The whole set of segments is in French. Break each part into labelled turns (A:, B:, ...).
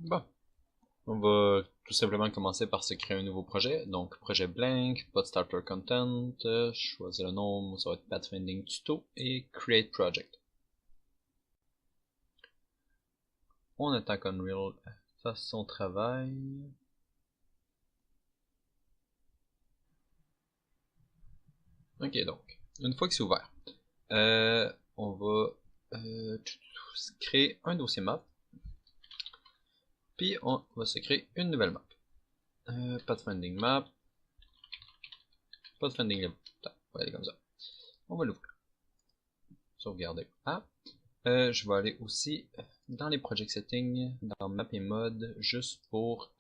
A: Bon, on va tout simplement commencer par se créer un nouveau projet. Donc, projet blank, pas de starter content, choisir le nom, ça va être Pathfinding Tuto et Create Project. On attend qu'Unreal fasse son travail. Ok, donc, une fois que c'est ouvert, on va créer un dossier map, puis on va se créer une nouvelle map. Pathfinding map, Pathfinding level. On va aller comme ça. On va l'ouvrir. Sauvegarder. Je vais aller aussi dans les project settings, dans map et mode, juste pour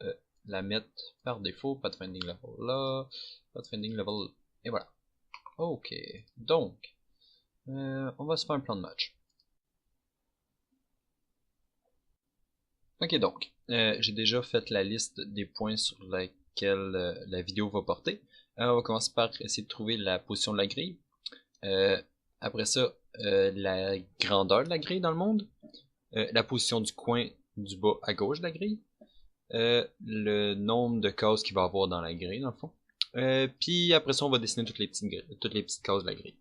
A: la mettre par défaut, pathfinding level là, pathfinding level, et voilà. Ok, donc, on va se faire un plan de match. Ok, donc, j'ai déjà fait la liste des points sur lesquels la vidéo va porter. On va commencer par essayer de trouver la position de la grille. Après ça, la grandeur de la grille dans le monde. La position du coin du bas à gauche de la grille. Le nombre de cases qu'il va y avoir dans la grille, dans le fond. Puis après ça, on va dessiner toutes les petites cases de la grille.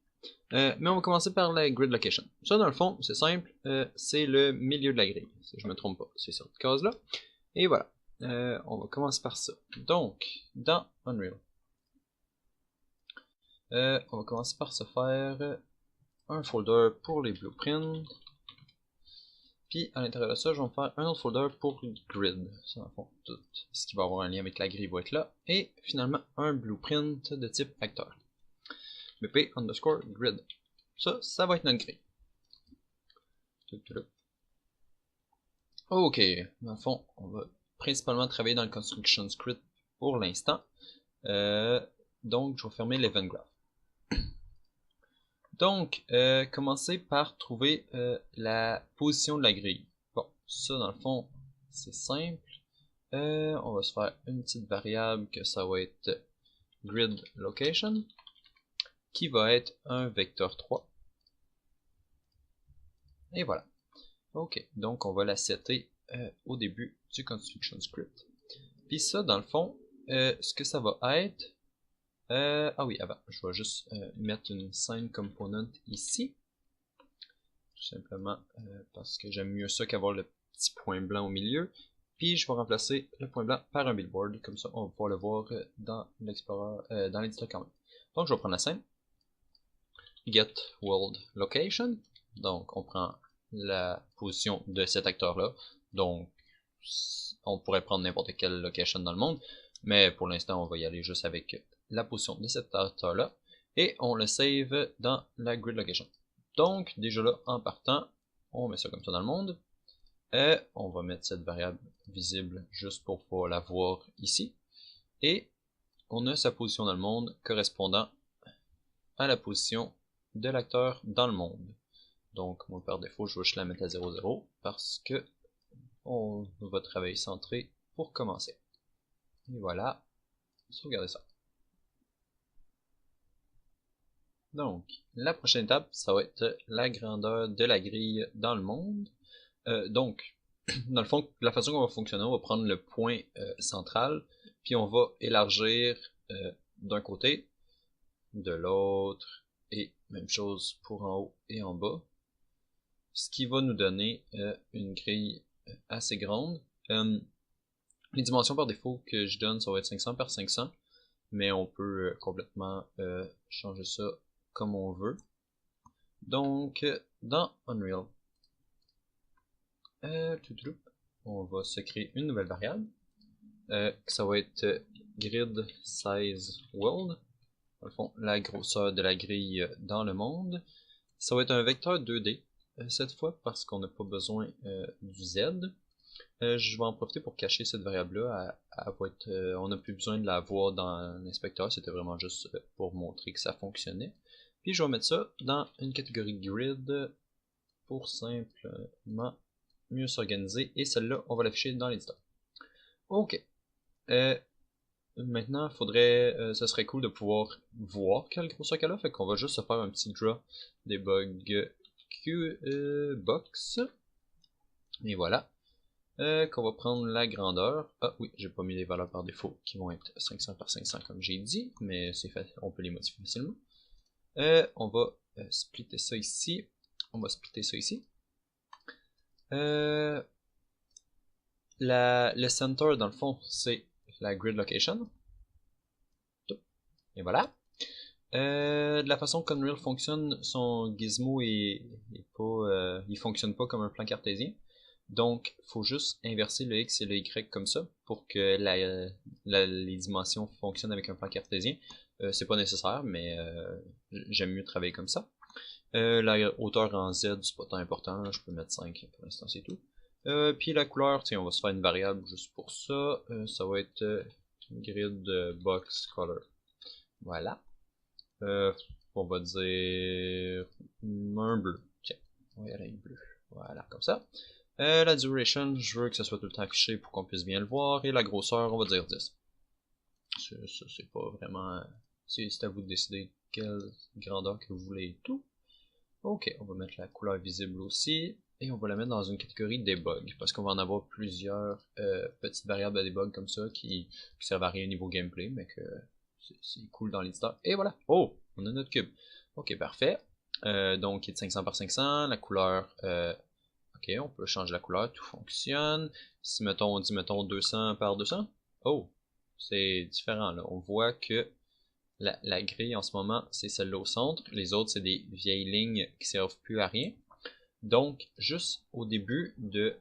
A: Mais on va commencer par la grid location. Ça, dans le fond, c'est simple. C'est le milieu de la grille. Si je me trompe pas, c'est cette case-là. Et voilà. On va commencer par ça. Donc, dans Unreal, on va commencer par se faire un folder pour les blueprints. Puis à l'intérieur de ça, je vais me faire un autre folder pour grid. Ça, dans le fond, tout ce qui va avoir un lien avec la grille va être là. Et finalement, un blueprint de type acteur. BP underscore grid. Ça va être notre grille. Ok, dans le fond, on va principalement travailler dans le construction script pour l'instant. Donc, je vais fermer l'event graph. Donc, commencer par trouver la position de la grille. Bon, ça dans le fond, c'est simple. On va se faire une petite variable que ça va être grid location, qui va être un vecteur 3. Et voilà. Ok, donc on va la setter au début du construction script. Puis ça, dans le fond, ce que ça va être, ah oui, avant, je vais juste mettre une scene component ici. Tout simplement parce que j'aime mieux ça qu'avoir le petit point blanc au milieu. Puis je vais remplacer le point blanc par un billboard, comme ça on va pouvoir le voir dans l'Explorer, dans l'éditeur quand même. Donc je vais prendre la scène, get world location, donc on prend la position de cet acteur-là, donc on pourrait prendre n'importe quelle location dans le monde, mais pour l'instant on va y aller juste avec la position de cet acteur-là, et on le save dans la grid location. Donc, déjà là, en partant, on met ça comme ça dans le monde. Et on va mettre cette variable visible juste pour pouvoir la voir ici. Et on a sa position dans le monde correspondant à la position de l'acteur dans le monde. Donc, moi par défaut, je vais juste la mettre à 0,0 parce que on va travailler centré pour commencer. Et voilà, sauvegardez ça. Donc, la prochaine étape, ça va être la grandeur de la grille dans le monde. Donc, dans le fond, la façon qu'on va fonctionner, on va prendre le point central, puis on va élargir d'un côté, de l'autre, et même chose pour en haut et en bas. Ce qui va nous donner une grille assez grande. Les dimensions par défaut que je donne, ça va être 500 par 500, mais on peut complètement changer ça comme on veut. Donc, dans Unreal, on va se créer une nouvelle variable. Ça va être grid size world. Dans le fond, la grosseur de la grille dans le monde. Ça va être un vecteur 2D cette fois parce qu'on n'a pas besoin du Z. Je vais en profiter pour cacher cette variable-là. On n'a plus besoin de la voir dans l'inspecteur. C'était vraiment juste pour montrer que ça fonctionnait. Puis je vais mettre ça dans une catégorie grid pour simplement mieux s'organiser. Et celle-là, on va l'afficher dans l'éditeur. Ok. Maintenant, ce serait cool de pouvoir voir quelle grosseur qu'elle a. Fait qu'on va juste se faire un petit draw debug box. Et voilà. qu'on va prendre la grandeur. Ah oui, j'ai pas mis les valeurs par défaut qui vont être 500 par 500 comme j'ai dit, mais c'est facile, on peut les modifier facilement. On va splitter ça ici. On va splitter ça ici. Le center, dans le fond, c'est la grid location. Et voilà. De la façon qu'Unreal fonctionne, son gizmo il fonctionne pas comme un plan cartésien. Donc, faut juste inverser le X et le Y comme ça pour que les dimensions fonctionnent avec un plan cartésien. C'est pas nécessaire, mais j'aime mieux travailler comme ça. La hauteur en Z, c'est pas tant important, je peux mettre 5 pour l'instant, c'est tout. Puis la couleur, tiens, on va se faire une variable juste pour ça. Ça va être grid box color. Voilà. On va dire un bleu. Tiens, on va y aller avec bleu. Voilà, comme ça. La duration, je veux que ça soit tout le temps affiché pour qu'on puisse bien le voir. Et la grosseur, on va dire 10. Ça, c'est pas vraiment... C'est à vous de décider quelle grandeur que vous voulez et tout. Ok, on va mettre la couleur visible aussi. Et on va la mettre dans une catégorie debug. Parce qu'on va en avoir plusieurs petites variables à debug comme ça qui servent à rien au niveau gameplay, mais que c'est cool dans l'éditeur. Et voilà! Oh! On a notre cube. Ok, parfait. Donc, il est de 500 par 500. La couleur... ok, on peut changer la couleur, tout fonctionne. Si, mettons, on dit, mettons, 200 par 200. Oh! C'est différent, là. On voit que la grille, en ce moment, c'est celle-là au centre. Les autres, c'est des vieilles lignes qui servent plus à rien. Donc, juste au début du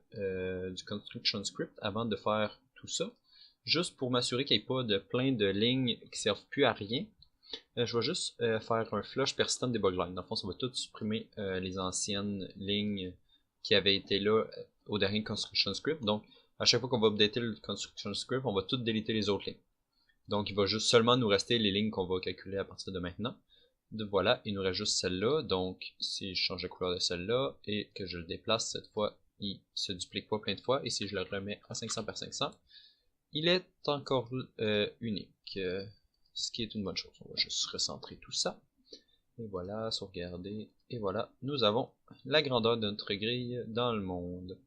A: construction script, avant de faire tout ça, juste pour m'assurer qu'il n'y ait pas de plein de lignes qui servent plus à rien, je vais juste faire un flush persistent debug line. Dans le fond, ça va tout supprimer les anciennes lignes qui avaient été là au dernier construction script. Donc, à chaque fois qu'on va updater le construction script, on va tout déliter les autres lignes. Donc, il va juste seulement nous rester les lignes qu'on va calculer à partir de maintenant. Voilà, il nous reste juste celle-là. Donc, si je change la couleur de celle-là et que je le déplace cette fois, il se duplique pas plein de fois. Et si je le remets à 500 par 500, il est encore unique. Ce qui est une bonne chose. On va juste recentrer tout ça. Et voilà, sauvegarder. Et voilà, nous avons la grandeur de notre grille dans le monde.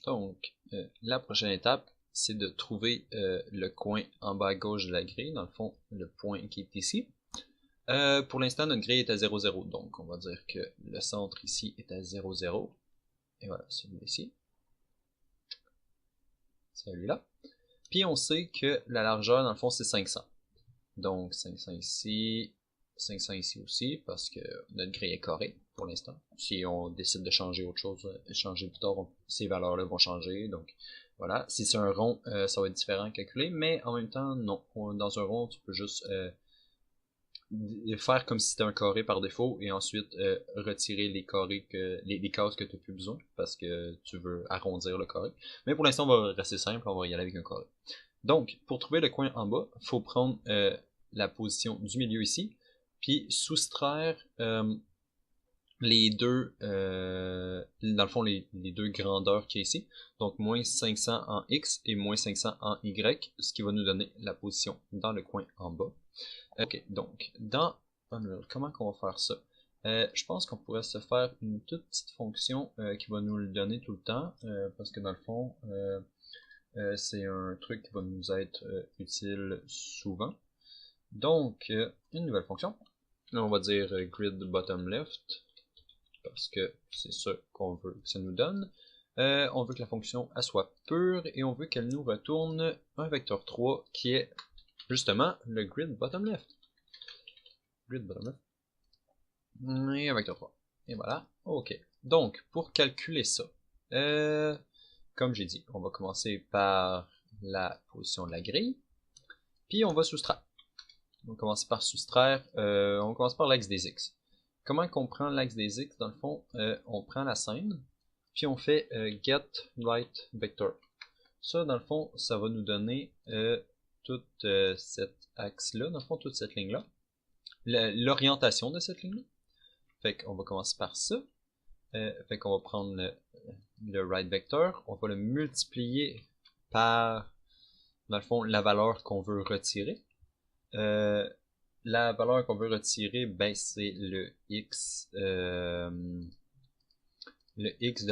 A: Donc, la prochaine étape, c'est de trouver le coin en bas à gauche de la grille, dans le fond, le point qui est ici. Pour l'instant, notre grille est à 0, 0, donc on va dire que le centre ici est à 0, 0. Et voilà, celui-là ici. Celui-là. Puis on sait que la largeur, dans le fond, c'est 500. Donc 500 ici, 500 ici aussi, parce que notre grille est carrée pour l'instant. Si on décide de changer autre chose, changer plus tard, ces valeurs-là vont changer. Donc voilà, si c'est un rond, ça va être différent à calculer, mais en même temps, non. Dans un rond, tu peux juste faire comme si c'était un carré par défaut et ensuite retirer les carrés les cases que tu n'as plus besoin parce que tu veux arrondir le carré. Mais pour l'instant, on va rester simple, on va y aller avec un carré. Donc, pour trouver le coin en bas, il faut prendre la position du milieu ici, puis soustraire les deux, dans le fond, les deux grandeurs qu'il y a ici. Donc, moins 500 en X et moins 500 en Y, ce qui va nous donner la position dans le coin en bas. Ok, donc, dans Unreal, comment qu'on va faire ça? Je pense qu'on pourrait se faire une toute petite fonction qui va nous le donner tout le temps, parce que dans le fond, c'est un truc qui va nous être utile souvent. Donc, une nouvelle fonction. Là, on va dire grid bottom left, parce que c'est ça qu'on veut que ça nous donne. On veut que la fonction elle soit pure et on veut qu'elle nous retourne un vecteur 3 qui est justement le grid bottom left. Grid bottom left. Et un vecteur 3. Et voilà. Ok. Donc, pour calculer ça, comme j'ai dit, on va commencer par la position de la grille, puis on va soustraire. On va commencer par soustraire, on commence par l'axe des X. Comment qu'on prend l'axe des X? Dans le fond, on prend la scène, puis on fait get right vector. Ça, dans le fond, ça va nous donner tout cet axe-là, dans le fond, toute cette ligne-là. L'orientation de cette ligne-là. Fait qu'on va commencer par ça. Fait qu'on va prendre le right vector, on va le multiplier par, dans le fond, la valeur qu'on veut retirer. la valeur qu'on veut retirer, ben c'est le x de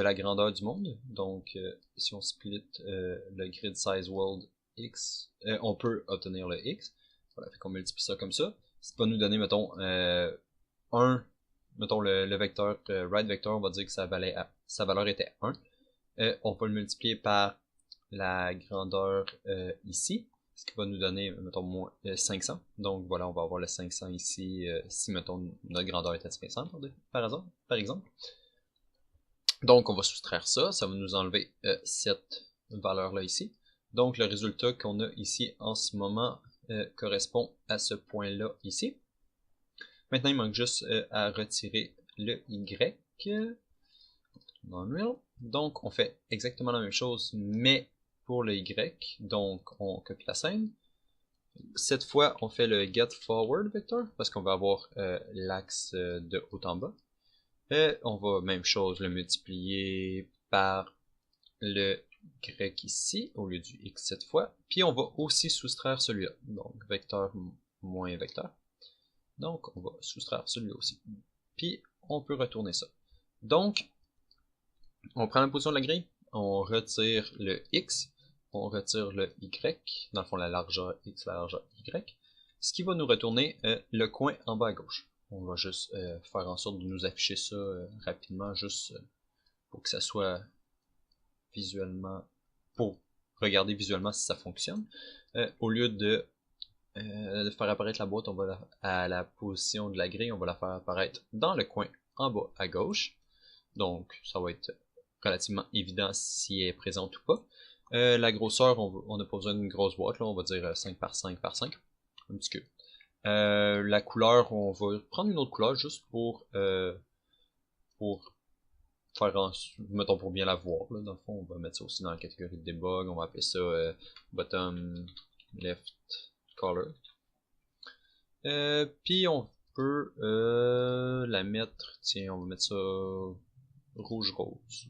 A: la grandeur du monde. Donc, si on split le grid size world x, on peut obtenir le x. Voilà, fait qu'on multiplie ça comme ça. Ça va nous donner, mettons, 1, mettons le vecteur, right vector, on va dire que sa valeur était 1. On va le multiplier par la grandeur ici, ce qui va nous donner, mettons, 500. Donc voilà, on va avoir le 500 ici, si, mettons, notre grandeur était 500 par exemple. Donc on va soustraire ça, ça va nous enlever cette valeur-là ici. Donc le résultat qu'on a ici en ce moment correspond à ce point-là ici. Maintenant il manque juste à retirer le y. Donc on fait exactement la même chose, mais pour le y. Donc on copie la scène. Cette fois on fait le get forward vector, parce qu'on va avoir l'axe de haut en bas. On va, même chose, le multiplier par le grec ici, au lieu du x cette fois. Puis on va aussi soustraire celui-là. Donc, vecteur moins vecteur. Donc, on va soustraire celui-là aussi. Puis, on peut retourner ça. Donc, on prend la position de la grille, on retire le x, on retire le y, dans le fond la largeur x, la largeur y, ce qui va nous retourner le coin en bas à gauche. On va juste faire en sorte de nous afficher ça rapidement, juste pour que ça soit visuellement, pour regarder visuellement si ça fonctionne. Au lieu de faire apparaître la boîte, on va à la position de la grille, on va la faire apparaître dans le coin en bas à gauche. Donc ça va être relativement évident si elle est présente ou pas. La grosseur, on n'a pas besoin d'une grosse boîte, là, on va dire 5 par 5 par 5, un petit cube. La couleur, on va prendre une autre couleur juste pour faire mettons pour bien la voir. Là. Dans le fond, on va mettre ça aussi dans la catégorie de debug. On va appeler ça bottom left color. Puis on peut la mettre, tiens, on va mettre ça rouge-rose,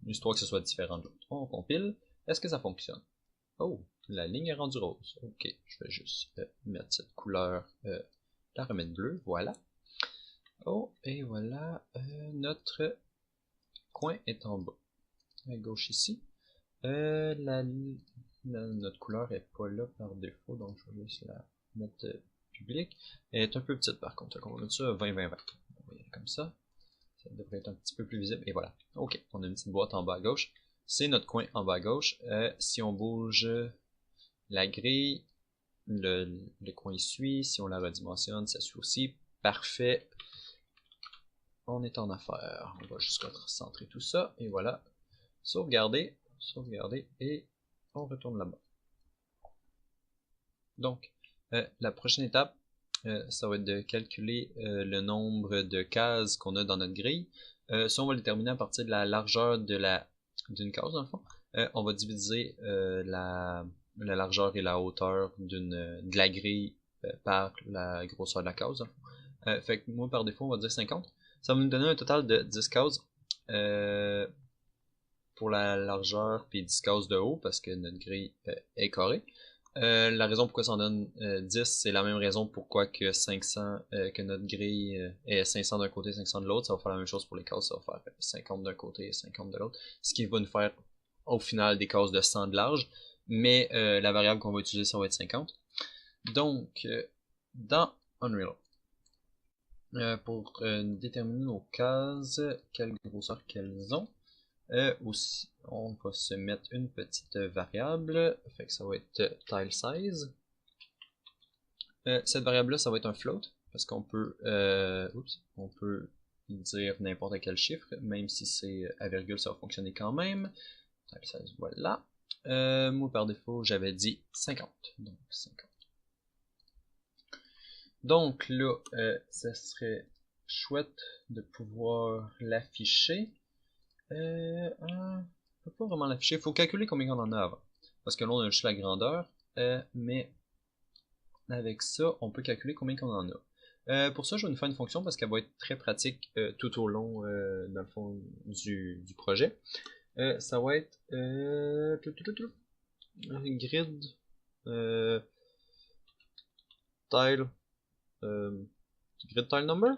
A: histoire que ce soit différent de l'autre. On compile. Est-ce que ça fonctionne? Oh, la ligne est rendue rose. Ok, je vais juste mettre cette couleur, la remettre bleue, voilà. Oh, et voilà, notre coin est en bas, à gauche ici. Notre couleur est pas là par défaut, donc je vais juste la mettre publique. Elle est un peu petite par contre, donc on va mettre ça 20-20-20. On va y aller comme ça. Ça devrait être un petit peu plus visible, et voilà. Ok, on a une petite boîte en bas à gauche. C'est notre coin en bas à gauche. Si on bouge la grille, le coin suit. Si on la redimensionne, ça suit aussi. Parfait. On est en affaire. On va juste recentrer tout ça. Et voilà. Sauvegarder. Sauvegarder. Et on retourne là-bas. Donc, la prochaine étape, ça va être de calculer le nombre de cases qu'on a dans notre grille. Ça, on va le déterminer à partir de la largeur d'une case, dans le fond. On va diviser la largeur et la hauteur de la grille par la grosseur de la case. Fait que moi, par défaut, on va dire 50. Ça va nous donner un total de 10 cases pour la largeur, puis 10 cases de haut, parce que notre grille est carrée. La raison pourquoi ça en donne 10, c'est la même raison pourquoi que 500, que notre grille est 500 d'un côté, 500 de l'autre. Ça va faire la même chose pour les cases, ça va faire 50 d'un côté et 50 de l'autre. Ce qui va nous faire au final des cases de 100 de large. Mais la variable qu'on va utiliser, ça va être 50. Donc, dans Unreal, pour déterminer nos cases, quelle grosseur qu'elles ont, aussi, on va se mettre une petite variable, fait que ça va être tile size. Cette variable-là, ça va être un float, parce qu'on peut, on peut dire n'importe quel chiffre, même si c'est à virgule, ça va fonctionner quand même. Tile size, voilà. Moi, par défaut, j'avais dit 50. Donc, 50. Donc là, ça serait chouette de pouvoir l'afficher. On peut pas vraiment l'afficher. Il faut calculer combien on en a avant. Parce que là, on a juste la grandeur. Mais avec ça, on peut calculer combien on en a. Pour ça, je vais nous faire une fonction parce qu'elle va être très pratique tout au long, dans le fond, du projet. Ça va être grid tile Grid tile number?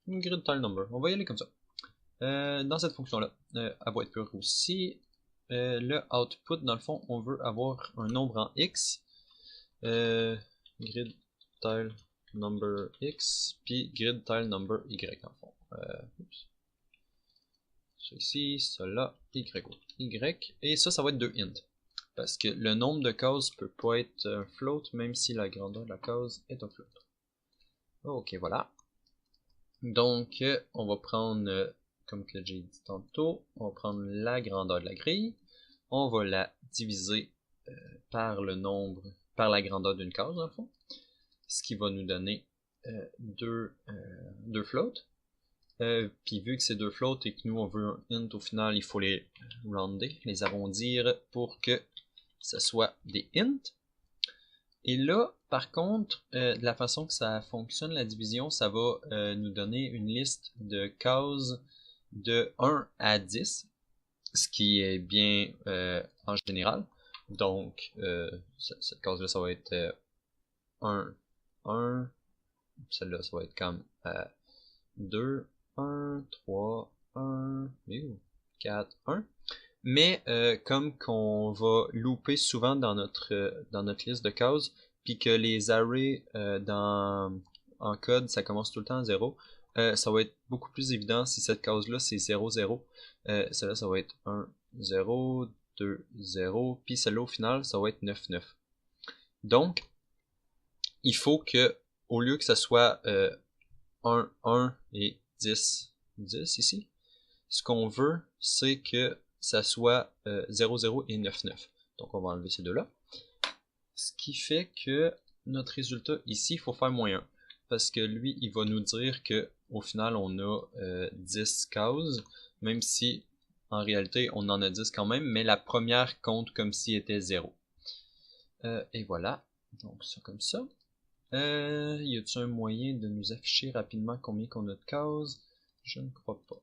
A: Grid tile number, on va y aller comme ça. Dans cette fonction-là, elle va être pure aussi. Le output, dans le fond, on veut avoir un nombre en x. Grid tile number x, puis grid tile number y, dans le fond. Ça ici, ça là, y, et ça va être 2 int. Parce que le nombre de cases peut pas être un float, même si la grandeur de la case est un float. Ok, voilà. Donc, on va prendre, comme que j'ai dit tantôt, on va prendre la grandeur de la grille. On va la diviser par le nombre, par la grandeur d'une case, dans le fond. Ce qui va nous donner deux floats. Puis vu que c'est 2 floats et que nous on veut un int au final, il faut les rounder, les arrondir pour que ce soit des int. Et là, par contre, de la façon que ça fonctionne, la division, ça va nous donner une liste de cases de 1 à 10, ce qui est bien en général. Donc, cette case-là, ça va être 1, 1, celle-là, ça va être comme 2, 1, 3, 1, 4, 1. Mais comme qu'on va looper souvent dans notre liste de cases, puis que les arrays en code, ça commence tout le temps à 0, ça va être beaucoup plus évident si cette case-là c'est 0, 0. Celle-là, ça va être 1, 0, 2, 0, puis celle-là au final, ça va être 9, 9. Donc, il faut que, au lieu que ça soit 1, 1 et 10, 10 ici, ce qu'on veut, c'est que ça soit 0, 0 et 9, 9. Donc on va enlever ces deux-là. Ce qui fait que notre résultat ici, il faut faire moins 1. Parce que lui, il va nous dire que au final, on a 10 cases, même si en réalité, on en a 10 quand même, mais la première compte comme si était 0. Et voilà. Donc ça comme ça. Y a-t-il un moyen de nous afficher rapidement combien qu'on a de cases? Je ne crois pas.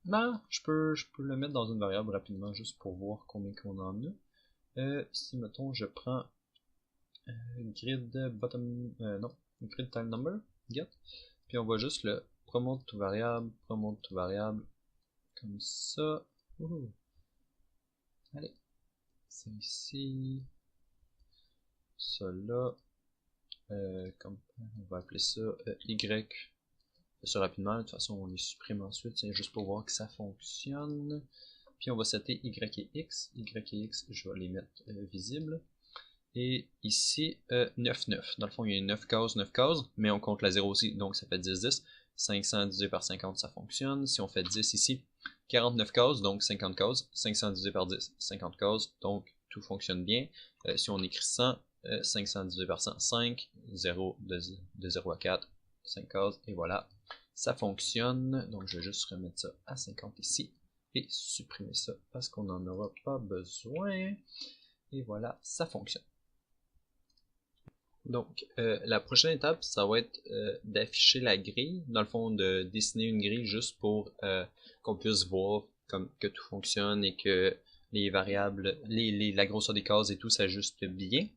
A: Non, je peux le mettre dans une variable rapidement juste pour voir combien qu'on en a. Si mettons je prends grid bottom, non, grid tile number, get, puis on va juste le promote to variable, comme ça. Allez, c'est ici, ça là, comme on va appeler ça y. Ça rapidement, de toute façon on les supprime ensuite, c'est juste pour voir que ça fonctionne. Puis on va setter y et x. Y et x, je vais les mettre visibles. Et ici, 9, 9. Dans le fond, il y a 9 cases, mais on compte la 0 aussi, donc ça fait 10, 10. 500 divisé par 50, ça fonctionne. Si on fait 10 ici, 49 cases, donc 50 cases. 500 divisé par 10, 50 cases, donc tout fonctionne bien. Si on écrit 100, 500 divisé par 100, 5, 0 de 0 à 4, 5 cases, et voilà. Ça fonctionne, donc je vais juste remettre ça à 50 ici et supprimer ça parce qu'on n'en aura pas besoin. Et voilà, ça fonctionne. Donc, la prochaine étape, ça va être d'afficher la grille. Dans le fond, de dessiner une grille juste pour qu'on puisse voir que tout fonctionne et que les variables, la grosseur des cases et tout s'ajuste bien.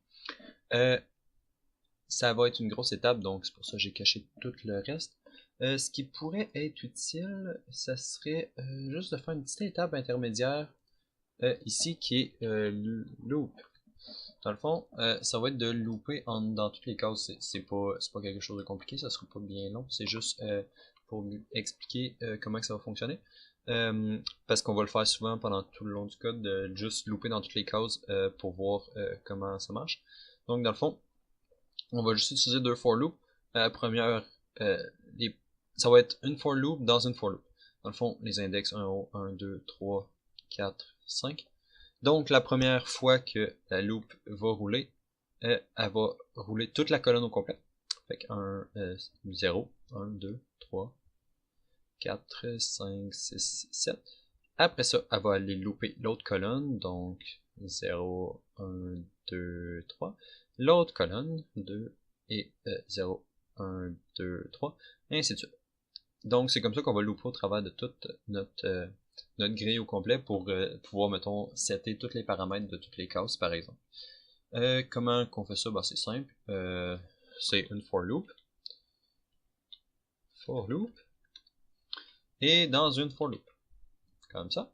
A: Ça va être une grosse étape, donc c'est pour ça que j'ai caché tout le reste. Ce qui pourrait être utile, ça serait juste de faire une petite étape intermédiaire ici qui est loop. Dans le fond, ça va être de looper dans toutes les cases. C'est pas quelque chose de compliqué, ça sera pas bien long. C'est juste pour expliquer comment que ça va fonctionner. Parce qu'on va le faire souvent pendant tout le long du code, de juste looper dans toutes les cases pour voir comment ça marche. Donc dans le fond, on va juste utiliser 2 for loop. Première, ça va être une for loop dans une for loop. Dans le fond, les index 1, 1, 2, 3, 4, 5. Donc la première fois que la loop va rouler, elle va rouler toute la colonne au complet. Fait que 0, 1, 2, 3, 4, 5, 6, 7. Après ça, elle va aller looper l'autre colonne, donc 0, 1, 2, 3. L'autre colonne, 2 et 0, 1, 2, 3, et ainsi de suite. Donc c'est comme ça qu'on va looper au travers de toute notre grille au complet pour pouvoir, mettons, setter tous les paramètres de toutes les cases, par exemple. Comment qu'on fait ça? Ben, c'est simple. C'est une for loop. For loop. Et dans une for loop. Comme ça.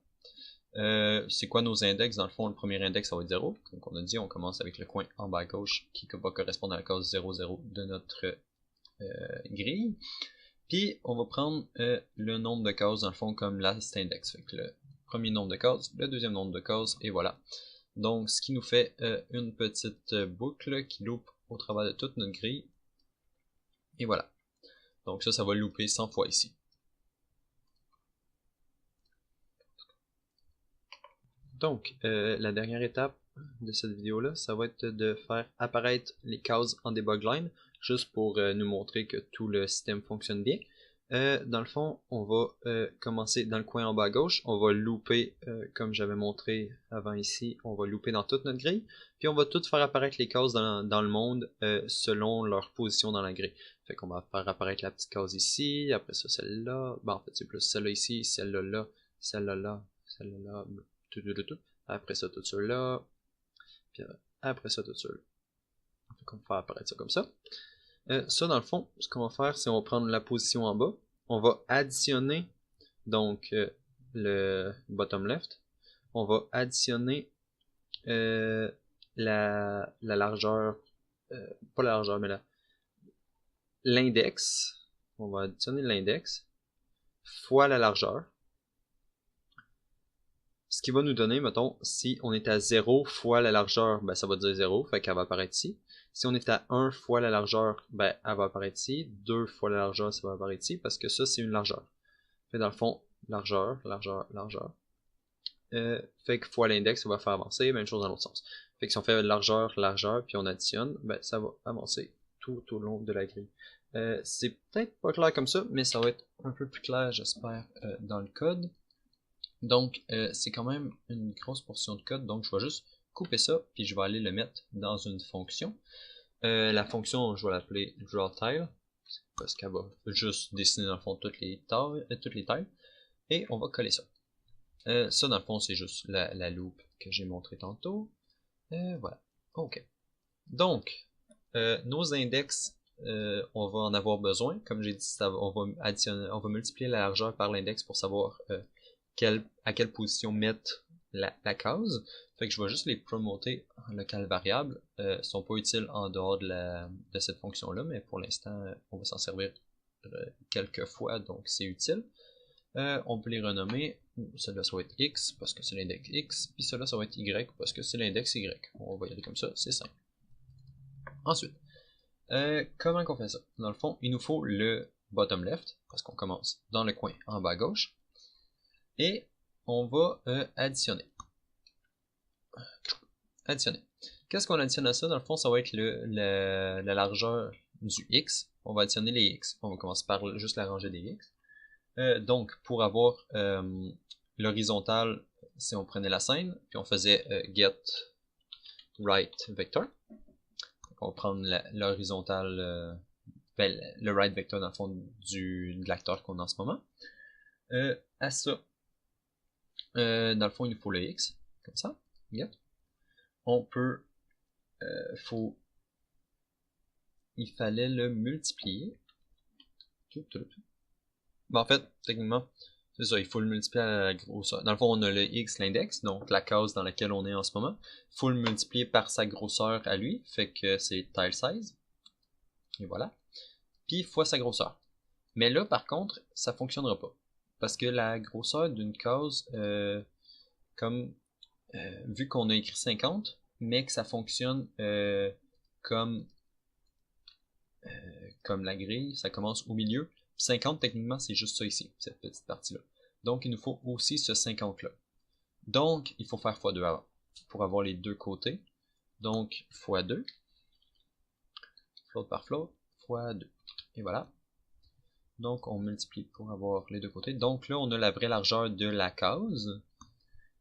A: C'est quoi nos index? Dans le fond, le premier index, ça va être 0. Comme on a dit, on commence avec le coin en bas à gauche qui va correspondre à la case 0, 0 de notre grille. Puis, on va prendre le nombre de cases, dans le fond, comme last index. Fait que le premier nombre de cases, le deuxième nombre de cases, et voilà. Donc, ce qui nous fait une petite boucle qui loupe au travers de toute notre grille. Et voilà. Donc ça va louper 100 fois ici. Donc, la dernière étape de cette vidéo-là, ça va être de faire apparaître les cases en debug line, juste pour nous montrer que tout le système fonctionne bien. Dans le fond, on va commencer dans le coin en bas à gauche, on va looper, comme j'avais montré avant ici, on va looper dans toute notre grille, puis on va tout faire apparaître les cases dans le monde selon leur position dans la grille. Fait qu'on va faire apparaître la petite case ici, après ça celle-là, ben en fait c'est plus celle-là ici, celle-là là, celle-là là, celle-là là, tout. Après ça tout ceux-là, puis après ça tout ceux-là. Fait qu'on va faire apparaître ça comme ça. Ça, dans le fond, ce qu'on va faire, c'est on va prendre la position en bas, on va additionner donc le bottom left, on va additionner la largeur, pas la largeur, mais l'index, on va additionner l'index fois la largeur, ce qui va nous donner, mettons, si on est à 0 fois la largeur, ben ça va dire 0, fait qu'elle va apparaître ici. Si on est à 1 fois la largeur, ben elle va apparaître ici. 2 fois la largeur, ça va apparaître ici, parce que ça, c'est une largeur. Fait dans le fond, largeur. Fait que fois l'index, ça va faire avancer, même chose dans l'autre sens. Fait que si on fait largeur, puis on additionne, ben ça va avancer tout au long de la grille. C'est peut-être pas clair comme ça, mais ça va être un peu plus clair, j'espère, dans le code. Donc, c'est quand même une grosse portion de code, donc je vais juste couper ça, puis je vais aller le mettre dans une fonction. La fonction, je vais l'appeler drawTile, parce qu'elle va juste dessiner dans le fond toutes les tiles, et on va coller ça. Ça, dans le fond, c'est juste la loop que j'ai montré tantôt. Voilà. OK. Donc, nos index, on va en avoir besoin. Comme j'ai dit, on va multiplier la largeur par l'index pour savoir à quelle position mettre la case. Fait que je vais juste les promoter en local variable. Sont pas utiles en dehors de cette fonction-là, mais pour l'instant, on va s'en servir quelques fois, donc c'est utile. On peut les renommer. Celui-là, ça va être X parce que c'est l'index X, puis celui-là, ça va être Y parce que c'est l'index Y. On va y aller comme ça, c'est simple. Ensuite, comment qu'on fait ça? Dans le fond, il nous faut le bottom left, parce qu'on commence dans le coin en bas à gauche, et on va additionner. Additionner. Qu'est-ce qu'on additionne à ça? Dans le fond, ça va être la largeur du X. On va additionner les X. On va commencer par juste la rangée des X. Donc, pour avoir l'horizontale, si on prenait la scène, puis on faisait get right vector. Donc, on va prendre l'horizontale, le right vector dans le fond de l'acteur qu'on a en ce moment. À ça, dans le fond, il nous faut le X, comme ça, get. On peut, il fallait le multiplier. Ben, en fait, techniquement, c'est ça, il faut le multiplier à la grosseur. Dans le fond, on a le X, l'index, donc la case dans laquelle on est en ce moment. Il faut le multiplier par sa grosseur à lui, fait que c'est tile size. Et voilà. Puis fois sa grosseur. Mais là, par contre, ça fonctionnera pas. Parce que la grosseur d'une case, vu qu'on a écrit 50, mais que ça fonctionne comme la grille, ça commence au milieu. 50, techniquement, c'est juste ça ici, cette petite partie-là. Donc, il nous faut aussi ce 50-là. Donc, il faut faire x2 avant, pour avoir les deux côtés. Donc, x2, float par float, x2. Et voilà. Donc, on multiplie pour avoir les deux côtés. Donc là, on a la vraie largeur de la case.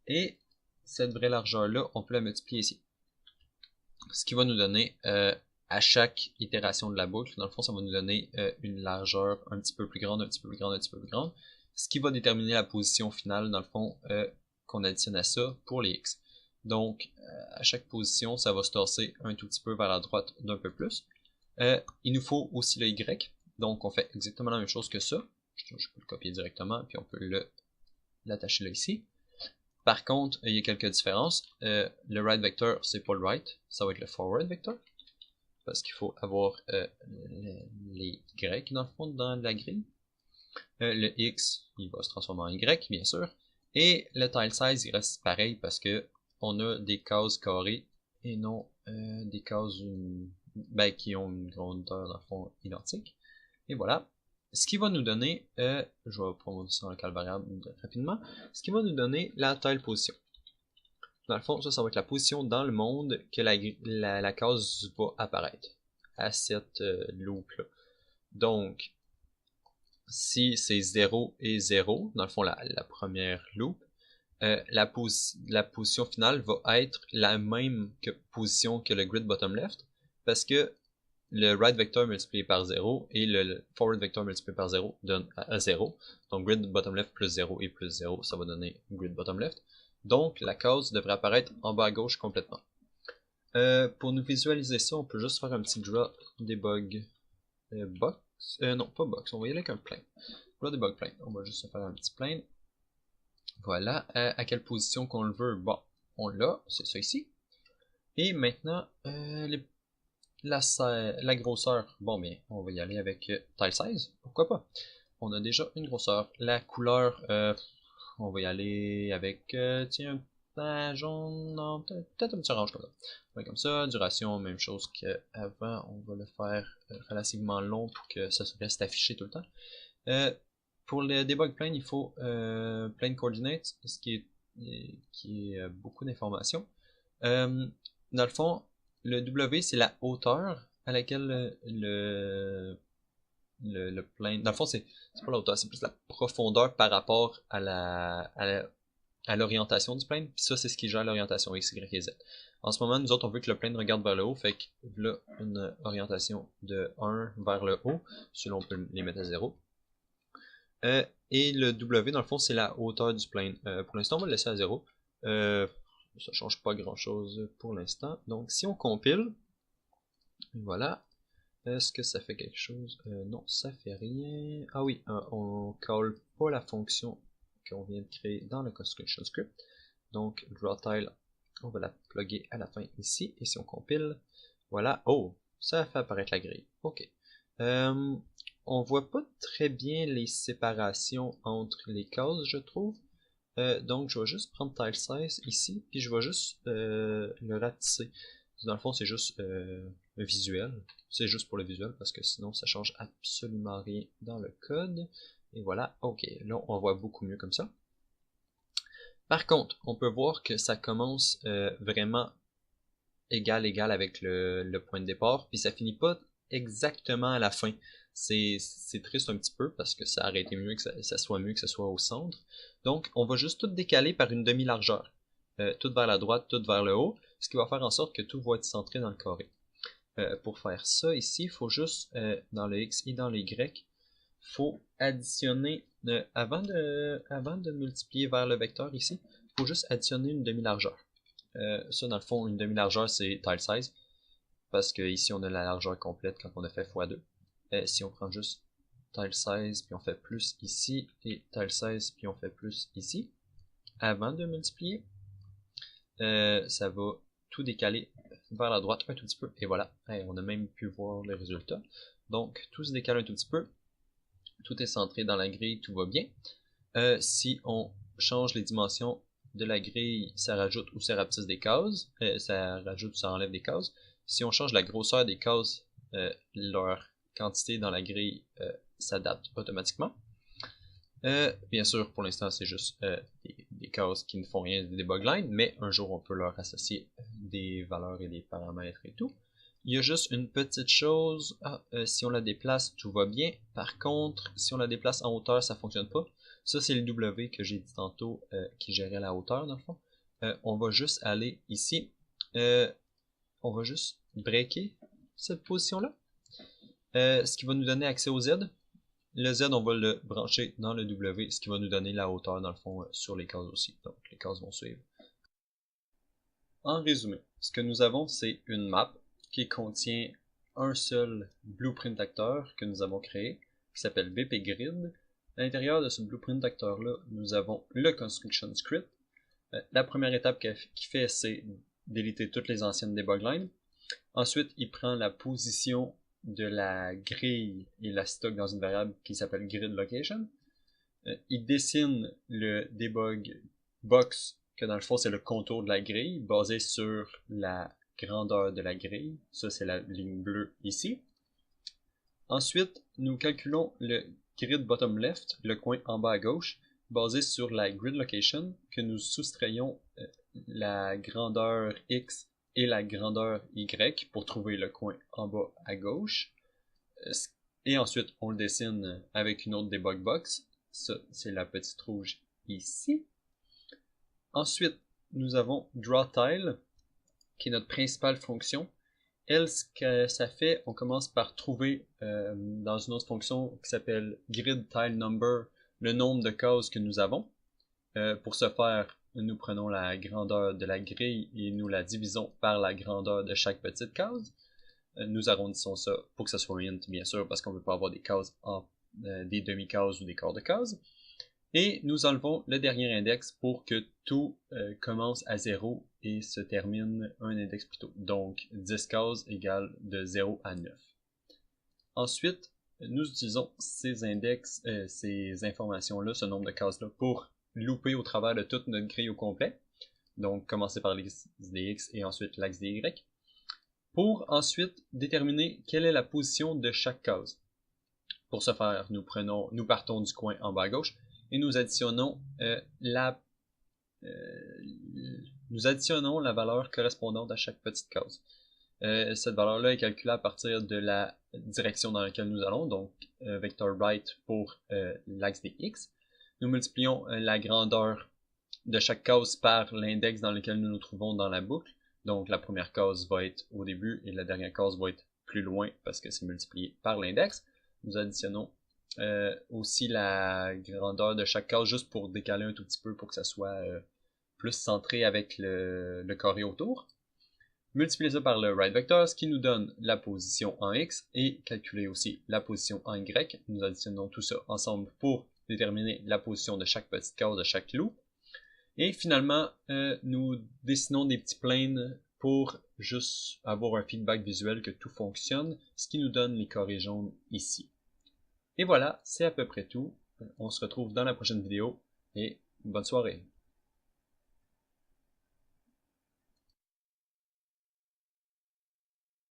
A: Et cette vraie largeur-là, on peut la multiplier ici. Ce qui va nous donner, à chaque itération de la boucle, dans le fond, ça va nous donner une largeur un petit peu plus grande, un petit peu plus grande, un petit peu plus grande. Ce qui va déterminer la position finale, dans le fond, qu'on additionne à ça pour les X. Donc, à chaque position, ça va se tasser un tout petit peu vers la droite d'un peu plus. Il nous faut aussi le Y. Donc, on fait exactement la même chose que ça. Je peux le copier directement, puis on peut l'attacher là ici. Par contre, il y a quelques différences. Le right vector, c'est pas le right, ça va être le forward vector. Parce qu'il faut avoir les Y dans le fond dans la grille. Le X, il va se transformer en Y, bien sûr. Et le tile size, il reste pareil parce que on a des cases carrées et non des cases qui ont une grandeur dans le fond identique. Et voilà. Ce qui va nous donner, je vais prendre ça en local variable rapidement, ce qui va nous donner la tile position. Dans le fond, ça va être la position dans le monde que la case va apparaître à cette loop-là. Donc, si c'est 0 et 0, dans le fond, la première loop, la position finale va être la même position que le grid bottom left, parce que le right vector multiplié par 0 et le forward vector multiplié par 0 donne à 0. Donc grid bottom left plus 0 et plus 0, ça va donner grid bottom left. Donc la case devrait apparaître en bas à gauche complètement. Pour nous visualiser ça, on peut juste faire un petit draw debug box. Non, pas box, on va y aller avec un plane. Draw debug plane, on va juste faire un petit plane. Voilà, à quelle position qu'on le veut, bon, on l'a, c'est ça ici. Et maintenant, la grosseur, bon bien, on va y aller avec tile size, pourquoi pas. On a déjà une grosseur. La couleur, on va y aller avec, tiens, un jaune, non, peut-être un petit orange comme ça. Ouais, comme ça, duration, même chose qu'avant, on va le faire relativement long pour que ça reste affiché tout le temps. Pour le debug plane, il faut plane coordinates, ce qui est beaucoup d'informations. Dans le fond, le W, c'est la hauteur à laquelle le plane... Dans le fond, c'est pas la hauteur, c'est plus la profondeur par rapport à l'orientation du plane. Puis ça, c'est ce qui gère l'orientation X, Y et Z. En ce moment, nous autres, on veut que le plane regarde vers le haut, fait que là, une orientation de 1 vers le haut. Celui-là, on peut les mettre à 0. Et le W, dans le fond, c'est la hauteur du plane. Pour l'instant, on va le laisser à 0. Ça change pas grand chose pour l'instant. Donc, si on compile, voilà. Est-ce que ça fait quelque chose? Non, ça fait rien. Ah oui, on call pas la fonction qu'on vient de créer dans le construction script. Donc, drawTile, on va la plugger à la fin ici. Et si on compile, voilà. Oh, ça fait apparaître la grille. Ok. On voit pas très bien les séparations entre les cases, je trouve. Donc, je vais juste prendre tile size ici, puis je vais juste le ratisser. Dans le fond, c'est juste visuel. C'est juste pour le visuel, parce que sinon, ça change absolument rien dans le code. Et voilà, ok, là, on voit beaucoup mieux comme ça. Par contre, on peut voir que ça commence vraiment égal avec le point de départ, puis ça finit pas exactement à la fin. C'est triste un petit peu parce que ça aurait été mieux que ça soit mieux que ça soit au centre. Donc, on va juste tout décaler par une demi-largeur. Tout vers la droite, tout vers le haut, ce qui va faire en sorte que tout va être centré dans le carré. Pour faire ça ici, il faut juste, dans le X et dans le Y, faut additionner, avant de multiplier vers le vecteur ici, il faut juste additionner une demi-largeur. Ça, dans le fond, une demi-largeur, c'est tile size, parce que ici, on a la largeur complète quand on a fait x2. Si on prend juste tile size, puis on fait plus ici, et tile size, puis on fait plus ici, avant de multiplier, ça va tout décaler vers la droite un tout petit peu. Et voilà, on a même pu voir le résultat. Donc, tout se décale un tout petit peu. Tout est centré dans la grille, tout va bien. Si on change les dimensions de la grille, ça rajoute ou ça rapetisse des cases. Ça rajoute ou ça enlève des cases. Si on change la grosseur des cases, leur quantité dans la grille s'adapte automatiquement. Bien sûr, pour l'instant, c'est juste des cases qui ne font rien des debug lines, mais un jour, on peut leur associer des valeurs et des paramètres et tout. Il y a juste une petite chose. Si on la déplace, tout va bien. Par contre, si on la déplace en hauteur, ça fonctionne pas. Ça, c'est le W que j'ai dit tantôt qui gérait la hauteur, dans le fond. On va juste aller ici. On va juste breaker cette position-là. Ce qui va nous donner accès au Z. Le Z, on va le brancher dans le W, ce qui va nous donner la hauteur, dans le fond, sur les cases aussi. Donc, les cases vont suivre. en résumé, ce que nous avons, c'est une map qui contient un seul blueprint acteur que nous avons créé, qui s'appelle BP Grid. À l'intérieur de ce blueprint acteur-là, nous avons le construction script. La première étape qu'il fait, c'est déliter toutes les anciennes debug lines. Ensuite, il prend la position de la grille et la stocke dans une variable qui s'appelle grid location. Il dessine le debug box, que dans le fond c'est le contour de la grille, basé sur la grandeur de la grille. Ça, c'est la ligne bleue ici. Ensuite, nous calculons le grid bottom left, le coin en bas à gauche, basé sur la grid location, que nous soustrayons la grandeur X et la grandeur Y pour trouver le coin en bas à gauche. Et ensuite, on le dessine avec une autre debug box. Ça, c'est la petite rouge ici. Ensuite, nous avons drawTile, qui est notre principale fonction. Elle, ce que ça fait, on commence par trouver dans une autre fonction qui s'appelle gridTileNumber le nombre de cases que nous avons. Pour ce faire, nous prenons la grandeur de la grille et nous la divisons par la grandeur de chaque petite case. Nous arrondissons ça pour que ça soit int, bien sûr, parce qu'on ne veut pas avoir des cases des demi-cases ou des quarts de cases. Et nous enlevons le dernier index pour que tout commence à 0 et se termine un index plus tôt. Donc 10 cases égale de 0 à 9. Ensuite, nous utilisons ces index, ces informations-là, ce nombre de cases-là, pour looper au travers de toute notre grille au complet. Donc commencer par l'axe des X et ensuite l'axe des Y. Pour ensuite déterminer quelle est la position de chaque case. Pour ce faire, nous partons du coin en bas à gauche et nous additionnons la valeur correspondante à chaque petite case. Cette valeur-là est calculée à partir de la direction dans laquelle nous allons, donc vector right pour l'axe des X. Nous multiplions la grandeur de chaque case par l'index dans lequel nous nous trouvons dans la boucle. Donc la première case va être au début et la dernière case va être plus loin parce que c'est multiplié par l'index. Nous additionnons aussi la grandeur de chaque case juste pour décaler un tout petit peu pour que ça soit plus centré avec le carré autour. Multiplier ça par le right vector, ce qui nous donne la position en X et calculer aussi la position en Y. Nous additionnons tout ça ensemble pour déterminer la position de chaque petite case de chaque loop. Et finalement, nous dessinons des petits planes pour juste avoir un feedback visuel que tout fonctionne, ce qui nous donne les carrés jaunes ici. Et voilà, c'est à peu près tout. On se retrouve dans la prochaine vidéo et bonne soirée.